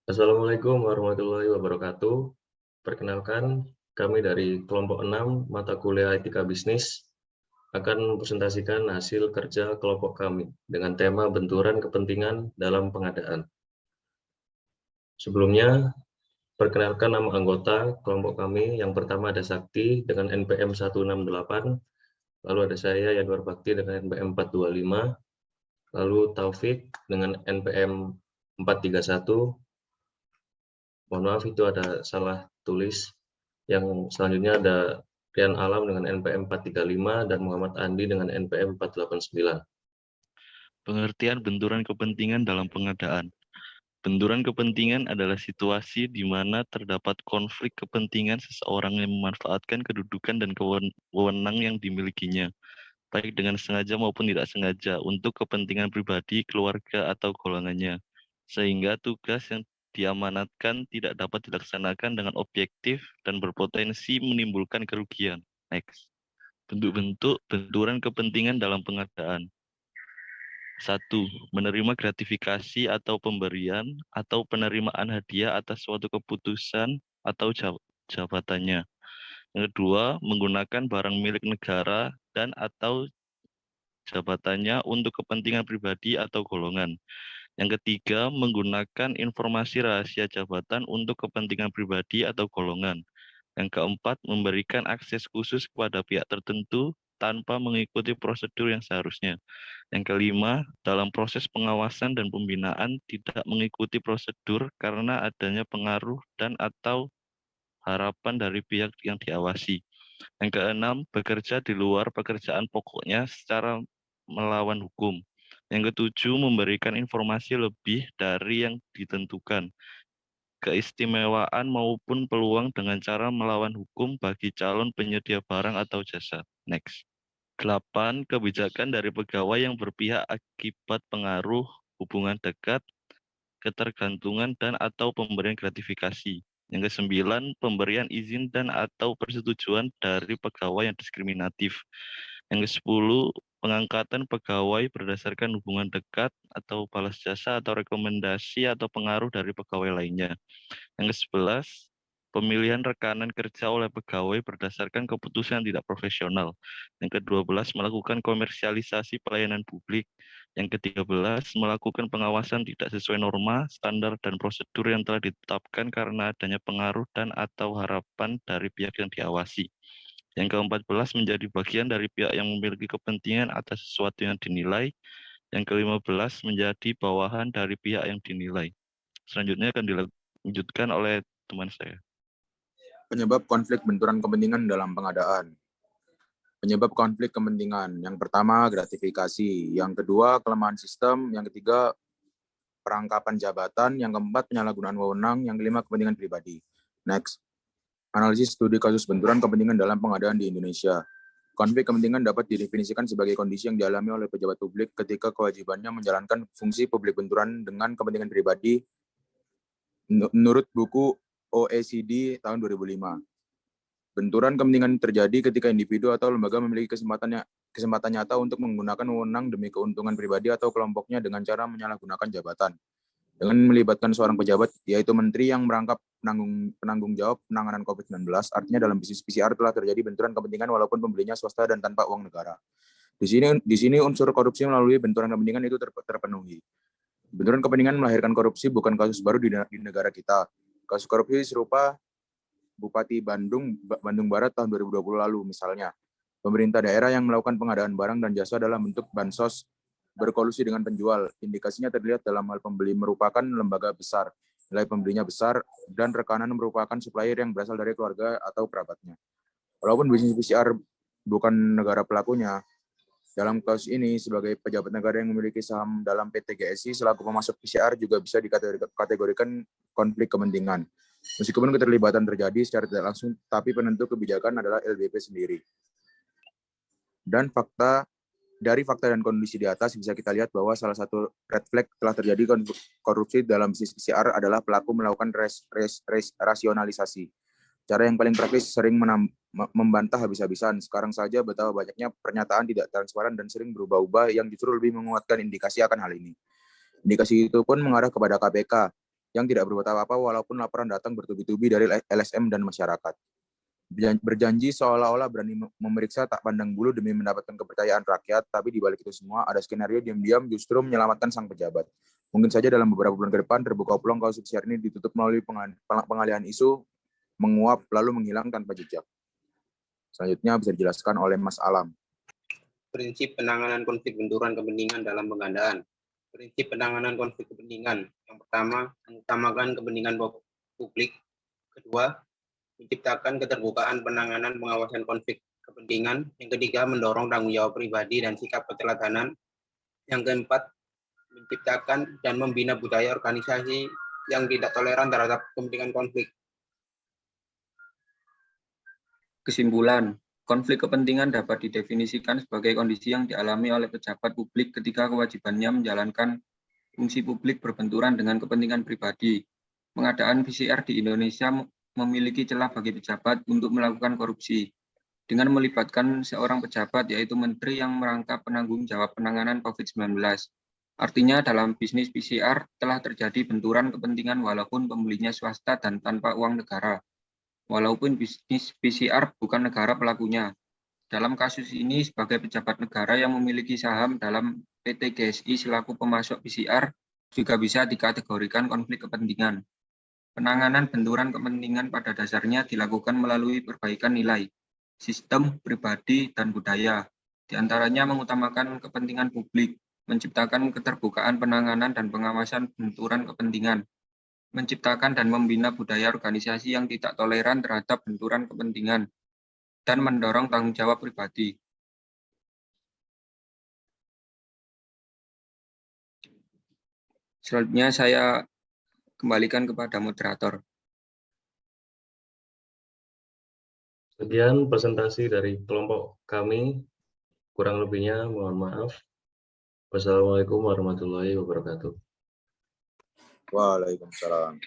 Assalamualaikum warahmatullahi wabarakatuh. Perkenalkan, kami dari kelompok 6 mata kuliah Etika Bisnis akan mempresentasikan hasil kerja kelompok kami dengan tema benturan kepentingan dalam pengadaan. Sebelumnya, perkenalkan nama anggota kelompok kami. Yang pertama ada Sakti dengan NPM 168, lalu ada saya Yanwar Bakti dengan NPM 425, lalu Taufik dengan NPM 431. Mohon maaf itu ada salah tulis. Yang selanjutnya ada Rian Alam dengan NPM 435 dan Muhammad Andi dengan NPM 489. Pengertian benturan kepentingan dalam pengadaan. Benturan kepentingan adalah situasi di mana terdapat konflik kepentingan seseorang yang memanfaatkan kedudukan dan wewenang yang dimilikinya, baik dengan sengaja maupun tidak sengaja, untuk kepentingan pribadi, keluarga, atau golongannya, sehingga tugas yang diamanatkan tidak dapat dilaksanakan dengan objektif dan berpotensi menimbulkan kerugian. Next. Bentuk-bentuk benturan kepentingan dalam pengadaan. 1. Menerima gratifikasi atau pemberian atau penerimaan hadiah atas suatu keputusan atau jabatannya. Yang kedua, menggunakan barang milik negara dan atau jabatannya untuk kepentingan pribadi atau golongan. Yang ketiga, menggunakan informasi rahasia jabatan untuk kepentingan pribadi atau golongan. Yang keempat, memberikan akses khusus kepada pihak tertentu tanpa mengikuti prosedur yang seharusnya. Yang kelima, dalam proses pengawasan dan pembinaan tidak mengikuti prosedur karena adanya pengaruh dan atau harapan dari pihak yang diawasi. Yang keenam, bekerja di luar pekerjaan pokoknya secara melawan hukum. Yang ketujuh, memberikan informasi lebih dari yang ditentukan, keistimewaan maupun peluang dengan cara melawan hukum bagi calon penyedia barang atau jasa. Next. 8. Kebijakan dari pegawai yang berpihak akibat pengaruh, hubungan dekat, ketergantungan, dan atau pemberian gratifikasi. Yang ke-9, pemberian izin dan atau persetujuan dari pegawai yang diskriminatif. Yang ke-10, pengangkatan pegawai berdasarkan hubungan dekat atau balas jasa atau rekomendasi atau pengaruh dari pegawai lainnya. Yang ke-11, pemilihan rekanan kerja oleh pegawai berdasarkan keputusan yang tidak profesional. Yang ke-12, melakukan komersialisasi pelayanan publik. Yang ke-13, melakukan pengawasan tidak sesuai norma, standar, dan prosedur yang telah ditetapkan karena adanya pengaruh dan atau harapan dari pihak yang diawasi. Yang ke-14, menjadi bagian dari pihak yang memiliki kepentingan atas sesuatu yang dinilai. Yang ke-15, menjadi bawahan dari pihak yang dinilai. Selanjutnya akan dilanjutkan oleh teman saya. Penyebab konflik benturan kepentingan dalam pengadaan. Penyebab konflik kepentingan. Yang pertama, gratifikasi. Yang kedua, kelemahan sistem. Yang ketiga, perangkapan jabatan. Yang keempat, penyalahgunaan wewenang. Yang kelima, kepentingan pribadi. Next. Analisis studi kasus benturan kepentingan dalam pengadaan di Indonesia. Konflik kepentingan dapat didefinisikan sebagai kondisi yang dialami oleh pejabat publik ketika kewajibannya menjalankan fungsi publik benturan dengan kepentingan pribadi menurut buku OECD tahun 2005. Benturan kepentingan terjadi ketika individu atau lembaga memiliki kesempatan nyata untuk menggunakan wewenang demi keuntungan pribadi atau kelompoknya dengan cara menyalahgunakan jabatan. Dengan melibatkan seorang pejabat, yaitu menteri yang merangkap penanggung jawab penanganan COVID-19, artinya dalam bisnis PCR telah terjadi benturan kepentingan walaupun pembelinya swasta dan tanpa uang negara. Di sini unsur korupsi melalui benturan kepentingan itu terpenuhi. Benturan kepentingan melahirkan korupsi bukan kasus baru di negara kita. Kasus korupsi serupa Bupati Bandung Barat tahun 2020 lalu misalnya. Pemerintah daerah yang melakukan pengadaan barang dan jasa dalam bentuk bansos berkolusi dengan penjual. Indikasinya terlihat dalam hal pembeli merupakan lembaga besar, nilai pembelinya besar, dan rekanan merupakan supplier yang berasal dari keluarga atau kerabatnya. Walaupun bisnis PCR bukan negara pelakunya, dalam kasus ini sebagai pejabat negara yang memiliki saham dalam PT GSI selaku pemasok PCR juga bisa dikategorikan konflik kepentingan. Meskipun keterlibatan terjadi secara tidak langsung, tapi penentu kebijakan adalah LBP sendiri. Dan dari fakta dan kondisi di atas bisa kita lihat bahwa salah satu red flag telah terjadi korupsi dalam bisnis PCR adalah pelaku melakukan rasionalisasi. Cara yang paling praktis sering membantah habis-habisan. Sekarang saja betapa banyaknya pernyataan tidak transparan dan sering berubah-ubah yang justru lebih menguatkan indikasi akan hal ini. Indikasi itu pun mengarah kepada KPK yang tidak berbuat apa-apa walaupun laporan datang bertubi-tubi dari LSM dan masyarakat. Berjanji seolah-olah berani memeriksa tak pandang bulu demi mendapatkan kepercayaan rakyat, tapi di balik itu semua ada skenario diam-diam justru menyelamatkan sang pejabat. Mungkin saja dalam beberapa bulan ke depan terbuka peluang kasus PCR ini ditutup melalui pengalihan isu, menguap lalu menghilang tanpa jejak. Selanjutnya bisa dijelaskan oleh Mas Alam. Prinsip penanganan konflik benturan kepentingan dalam pengadaan. Prinsip penanganan konflik kepentingan. Yang pertama, mengutamakan kepentingan publik. Kedua, menciptakan keterbukaan penanganan pengawasan konflik kepentingan. Yang ketiga, mendorong tanggung jawab pribadi dan sikap keteladanan. Yang keempat, menciptakan dan membina budaya organisasi yang tidak toleran terhadap kepentingan konflik. Kesimpulan, konflik kepentingan dapat didefinisikan sebagai kondisi yang dialami oleh pejabat publik ketika kewajibannya menjalankan fungsi publik berbenturan dengan kepentingan pribadi. Pengadaan PCR di Indonesia memiliki celah bagi pejabat untuk melakukan korupsi dengan melibatkan seorang pejabat yaitu menteri yang merangkap penanggung jawab penanganan COVID-19. Artinya dalam bisnis PCR telah terjadi benturan kepentingan walaupun pembelinya swasta dan tanpa uang negara. Walaupun bisnis PCR bukan negara pelakunya. Dalam kasus ini sebagai pejabat negara yang memiliki saham dalam PT GSI selaku pemasok PCR juga bisa dikategorikan konflik kepentingan. Penanganan benturan kepentingan pada dasarnya dilakukan melalui perbaikan nilai, sistem, pribadi, dan budaya. Di antaranya mengutamakan kepentingan publik, menciptakan keterbukaan penanganan dan pengawasan benturan kepentingan, menciptakan dan membina budaya organisasi yang tidak toleran terhadap benturan kepentingan, dan mendorong tanggung jawab pribadi. Selanjutnya saya kembalikan kepada moderator. Sekian presentasi dari kelompok kami. Kurang lebihnya mohon maaf. Wassalamualaikum warahmatullahi wabarakatuh. Waalaikumsalam.